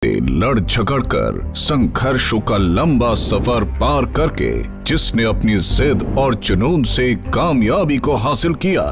से लड़ झगड़ कर संघर्षों का लंबा सफर पार करके जिसने अपनी जिद और जुनून से कामयाबी को हासिल किया,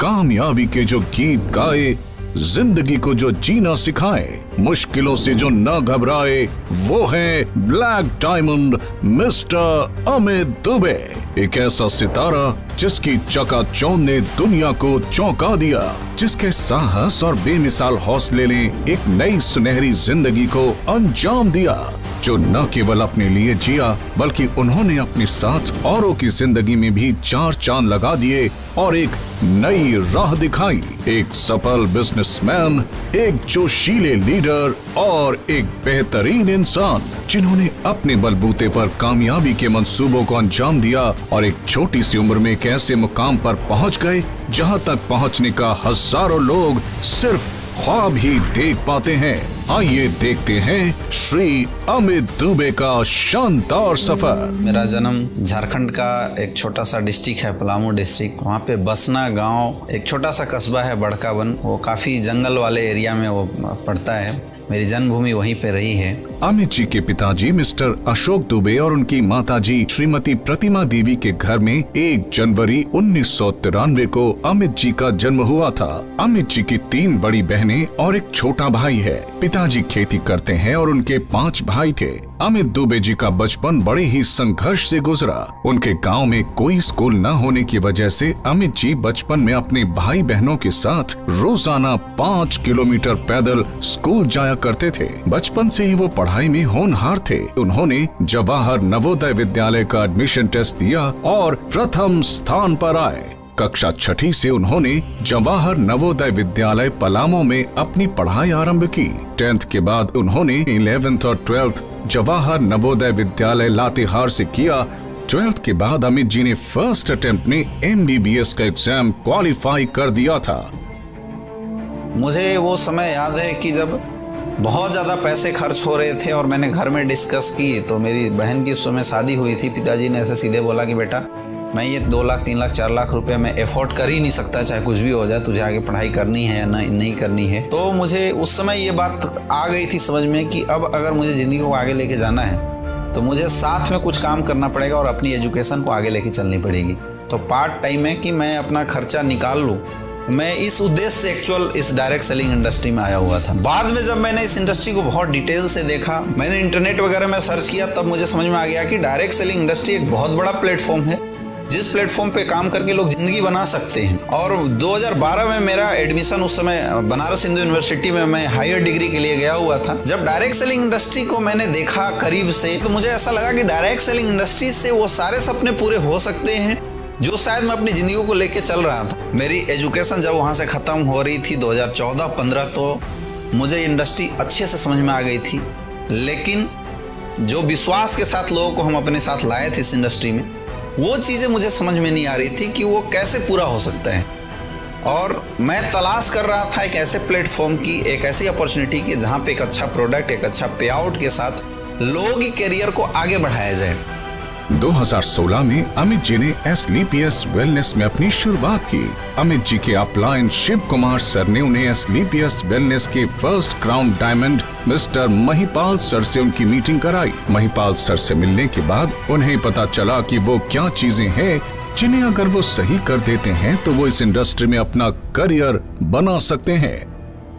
कामयाबी के जो गीत गाए, जिंदगी को जो जीना सिखाए, मुश्किलों से जो न घबराए, वो है black diamond mister Amit Dubey. एक ऐसा सितारा जिसकी चकाचौंध ने दुनिया को चौंका दिया, जिसके साहस और बेमिसाल हौसले ने एक नई सुनहरी जिंदगी को अंजाम दिया, जो न केवल अपने लिए जिया बल्कि उन्होंने अपने साथ औरों की जिंदगी में भी चार चांद लगा दिए और एक नई राह दिखाई। एक सफल बिजनेसमैन, एक जोशीले लीडर और एक बेहतरीन इंसान जिन्होंने अपने बलबूते पर कामयाबी के मंसूबों को अंजाम दिया और एक छोटी सी उम्र में एक ऐसे मुकाम पर पहुंच गए जहां तक पहुंचने का हजारों लोग सिर्फ ख्वाब ही देख पाते हैं। आइए देखते हैं श्री अमित दुबे का शानदार सफर। मेरा जन्म झारखंड का एक छोटा सा डिस्ट्रिक्ट है, पलामू डिस्ट्रिक्ट। वहाँ पे बसना गांव एक छोटा सा कस्बा है, बड़कावन। वो काफी जंगल वाले एरिया में वो पड़ता है। मेरी जन्मभूमि वहीं पे रही है। अमित जी के पिताजी मिस्टर अशोक दुबे और उनकी माताजी श्रीमती प्रतिमा देवी के घर में 1 जनवरी 1993 को अमित जी का जन्म हुआ था। अमित जी की 3 बड़ी बहनें और एक छोटा भाई है। पिताजी खेती करते हैं और उनके 5 भाई थे। अमित दुबे जी का बचपन बड़े ही संघर्ष से गुजरा। उनके गांव में कोई स्कूल न होने की वजह से अमित जी बचपन में अपने भाई बहनों के साथ रोजाना 5 किलोमीटर पैदल स्कूल जाया करते थे। बचपन से ही वो पढ़ाई में होनहार थे। उन्होंने जवाहर नवोदय विद्यालय का एडमिशन टेस्ट दिया और प्रथम स्थान पर आए। कक्षा 6ठी से उन्होंने जवाहर नवोदय विद्यालय पलामू में अपनी पढ़ाई आरंभ की। 10th के बाद उन्होंने 11th और 12th जवाहर नवोदय विद्यालय लातेहार से किया। 12th के बाद अमित जी ने फर्स्ट अटेम्प्ट में MBBS का एग्जाम क्वालिफाई कर दिया था। मुझे वो समय याद है कि जब बहुत ज्यादा पैसे खर्च हो रहे थे और मैंने घर में डिस्कस की, तो मेरी बहन की उस समय शादी हुई थी। पिताजी ने ऐसे सीधे बोला कि बेटा, मैं ये 2 लाख 3 लाख 4 लाख रुपए में एफोर्ड कर ही नहीं सकता, चाहे कुछ भी हो जाए, तुझे आगे पढ़ाई करनी है या नहीं करनी है। तो मुझे उस समय ये बात आ गई थी समझ में कि अब अगर मुझे जिंदगी को आगे लेके जाना है तो मुझे साथ में कुछ काम करना पड़ेगा और अपनी एजुकेशन को आगे लेके चलनी पड़ेगी। तो पार्ट टाइम है कि मैं अपना खर्चा निकाल लूँ। मैं इस उद्देश्य से एक्चुअल इस डायरेक्ट सेलिंग इंडस्ट्री में आया हुआ था। बाद में जब मैंने इस इंडस्ट्री को बहुत डिटेल से देखा, मैंने इंटरनेट वगैरह में सर्च किया, तब मुझे समझ में आ गया कि डायरेक्ट सेलिंग इंडस्ट्री एक बहुत बड़ा प्लेटफॉर्म है, जिस प्लेटफॉर्म पे काम करके लोग जिंदगी बना सकते हैं। और 2012 में मेरा एडमिशन, उस समय बनारस हिंदू यूनिवर्सिटी में मैं हायर डिग्री के लिए गया हुआ था। जब डायरेक्ट सेलिंग इंडस्ट्री को मैंने देखा करीब से, तो मुझे ऐसा लगा कि डायरेक्ट सेलिंग इंडस्ट्री से वो सारे सपने पूरे हो सकते हैं जो शायद मैं अपनी जिंदगी को लेके चल रहा था। मेरी एजुकेशन जब वहाँ से ख़त्म हो रही थी 2014-15, तो मुझे इंडस्ट्री अच्छे से समझ में आ गई थी। लेकिन जो विश्वास के साथ लोगों को हम अपने साथ लाए थे इस इंडस्ट्री में, वो चीज़ें मुझे समझ में नहीं आ रही थी कि वो कैसे पूरा हो सकता है। और मैं तलाश कर रहा था एक ऐसे प्लेटफॉर्म की, एक ऐसी अपॉर्चुनिटी की जहाँ पे एक अच्छा प्रोडक्ट, एक अच्छा पे आउट के साथ लोगों की करियर को आगे बढ़ाया जाए। 2016 में अमित जी ने SLPS वेलनेस में अपनी शुरुआत की। अमित जी के अपलाइन शिव कुमार सर ने उन्हें SLPS वेलनेस के first crown diamond mister Mahipal sir से उनकी मीटिंग कराई। महिपाल सर से मिलने के बाद उन्हें पता चला कि वो क्या चीजें हैं जिन्हें अगर वो सही कर देते हैं तो वो इस इंडस्ट्री में अपना करियर बना सकते हैं।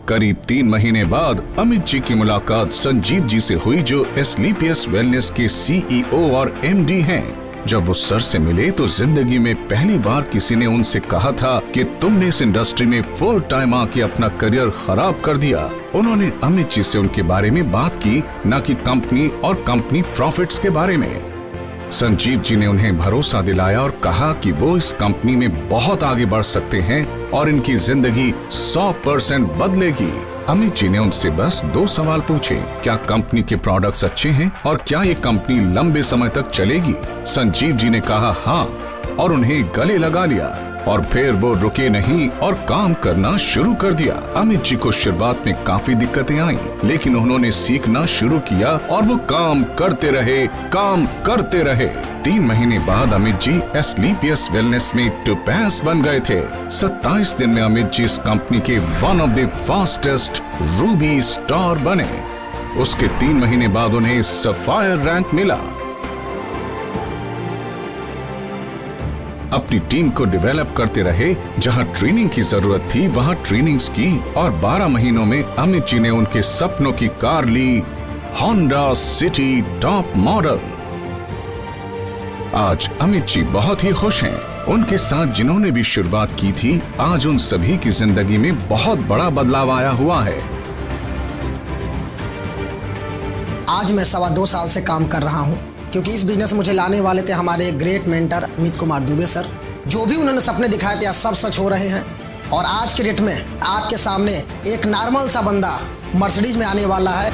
करीब 3 महीने बाद अमित जी की मुलाकात संजीव जी से हुई, जो SLPS वेलनेस के CEO और MD हैं। जब वो सर से मिले तो जिंदगी में पहली बार किसी ने उनसे कहा था कि तुमने इस इंडस्ट्री में फुल टाइम आके अपना करियर खराब कर दिया। उन्होंने अमित जी से उनके बारे में बात की, न कि कंपनी और कंपनी प्रॉफिट्स के बारे में। संजीव जी ने उन्हें भरोसा दिलाया और कहा कि वो इस कंपनी में बहुत आगे बढ़ सकते हैं और इनकी जिंदगी 100% बदलेगी। अमित जी ने उनसे बस 2 सवाल पूछे, क्या कंपनी के प्रोडक्ट्स अच्छे हैं और क्या ये कंपनी लंबे समय तक चलेगी। संजीव जी ने कहा हाँ और उन्हें गले लगा लिया और फिर वो रुके नहीं और काम करना शुरू कर दिया। अमित जी को शुरुआत में काफी दिक्कतें आई, लेकिन उन्होंने सीखना शुरू किया और वो काम करते रहे। 3 महीने बाद अमित जी SLPS वेलनेस में टोपैज बन गए थे। 27 दिन में अमित जी इस कंपनी के one of the fastest Ruby star बने। उसके 3 महीने बाद उन्हें सफायर रैंक मिला। अपनी टीम को डेवलप करते रहे, जहां ट्रेनिंग की जरूरत थी वहां ट्रेनिंग्स की, और 12 महीनों में अमित जी ने उनके सपनों की कार ली, होंडा सिटी टॉप मॉडल। आज अमित जी बहुत ही खुश हैं। उनके साथ जिन्होंने भी शुरुआत की थी, आज उन सभी की जिंदगी में बहुत बड़ा बदलाव आया हुआ है। आज मैं 2.25 साल से काम कर रहा हूं, क्योंकि इस बिजनेस मुझे लाने वाले थे हमारे great mentor Amit Kumar Dubey sir. जो भी उन्होंने सपने दिखाए थे आज सब सच हो रहे हैं, और आज के डेट में आपके सामने एक नॉर्मल सा बंदा मर्सिडीज में आने वाला है।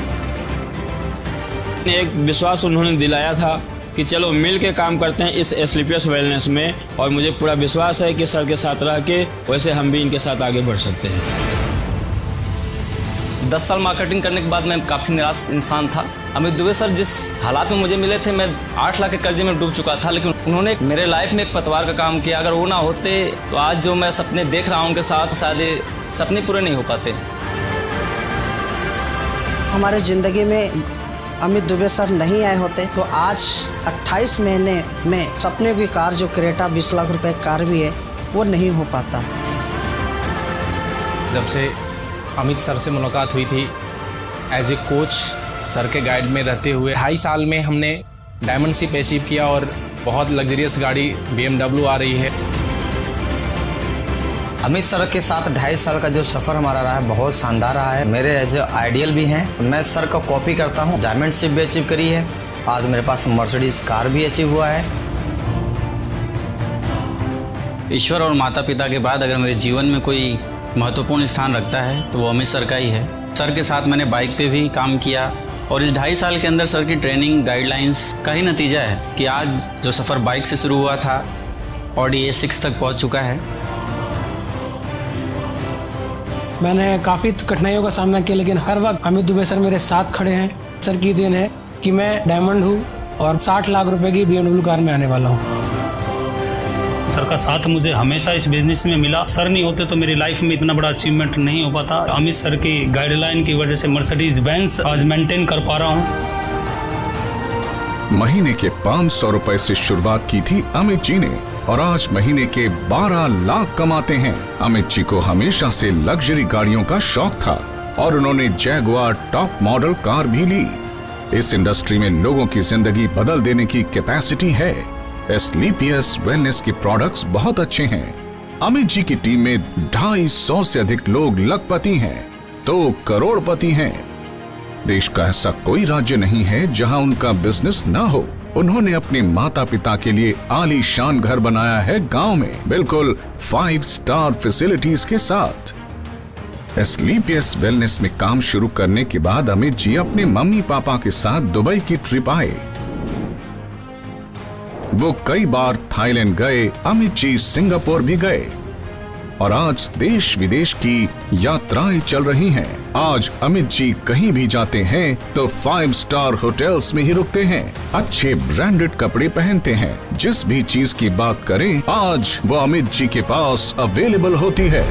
एक विश्वास उन्होंने दिलाया था कि चलो मिल के काम करते हैं इस एसलीपीएस वेलनेस में, और मुझे पूरा विश्वास है कि सर के साथ रह के वैसे हम भी इनके साथ आगे बढ़ सकते हैं। 10 साल मार्केटिंग करने के बाद मैं काफ़ी निराश इंसान था। अमित दुबे सर जिस हालात में मुझे मिले थे, मैं 8 लाख के कर्जे में डूब चुका था, लेकिन उन्होंने मेरे लाइफ में एक पतवार का काम किया। अगर वो ना होते तो आज जो मैं सपने देख रहा हूँ उनके साथ, शायद सपने पूरे नहीं हो पाते। हमारे ज़िंदगी में अमित दुबे सर नहीं आए होते तो आज 28 महीने में सपने की कार जो क्रेटा 20 लाख रुपए कार भी है वो नहीं हो पाता। जब से अमित सर से मुलाकात हुई थी एज ए कोच, सर के गाइड में रहते हुए 2.5 साल में हमने डायमंड शिप अचीव किया, और बहुत लग्जरियस गाड़ी BMW आ रही है। अमित सर के साथ 2.5 साल का जो सफ़र हमारा रहा है बहुत शानदार रहा है। मेरे एज आइडियल भी हैं। मैं सर का कॉपी करता हूं। डायमंड शिप भी अचीव करी है, आज मेरे पास मर्सिडीज कार भी अचीव हुआ है। ईश्वर और माता पिता के बाद अगर मेरे जीवन में कोई महत्वपूर्ण स्थान रखता है तो वो अमित सर का ही है। सर के साथ मैंने बाइक पे भी काम किया, और इस 2.5 साल के अंदर सर की ट्रेनिंग गाइडलाइंस का ही नतीजा है कि आज जो सफ़र बाइक से शुरू हुआ था ऑडी A6 तक पहुंच चुका है। मैंने काफ़ी कठिनाइयों का सामना किया, लेकिन हर वक्त अमित दुबे सर मेरे साथ खड़े हैं। सर की देन है कि मैं डायमंड हूँ और 60 लाख रुपए की BMW कार में आने वाला हूँ। सर का साथ मुझे हमेशा इस बिजनेस में मिला। सर नहीं होते तो मेरी लाइफ में इतना बड़ा अचीवमेंट नहीं हो पाता। अमित सर की गाइडलाइन की वजह से मर्सिडीज बेंज आज मेंटेन कर पा रहा हूँ। महीने के 500 रुपए से शुरुआत की थी अमित जी ने, और आज महीने के 12 लाख कमाते हैं। अमित जी को हमेशा से लग्जरी गाड़ियों का शौक था, और उन्होंने जैगुआर टॉप मॉडल कार भी ली। इस इंडस्ट्री में लोगों की जिंदगी बदल देने की कैपेसिटी है। एसलीपीएस वेलनेस के प्रोडक्ट्स बहुत अच्छे हैं। अमित जी की टीम में 250 से अधिक लोग लखपति हैं तो करोड़पति हैं। देश का ऐसा कोई राज्य नहीं है जहां उनका बिजनेस ना हो। उन्होंने अपने माता पिता के लिए आलीशान घर बनाया है गांव में, बिल्कुल 5 स्टार फैसिलिटीज के साथ। एसलीपीएस वेलनेस में काम शुरू करने के बाद अमित जी अपने मम्मी पापा के साथ दुबई की ट्रिप आए। वो कई बार थाईलैंड गए, अमित जी सिंगापुर भी गए, और आज देश विदेश की यात्राएं चल रही हैं। आज अमित जी कहीं भी जाते हैं तो 5 स्टार होटल्स में ही रुकते हैं, अच्छे ब्रांडेड कपड़े पहनते हैं। जिस भी चीज की बात करें आज वो अमित जी के पास अवेलेबल होती है।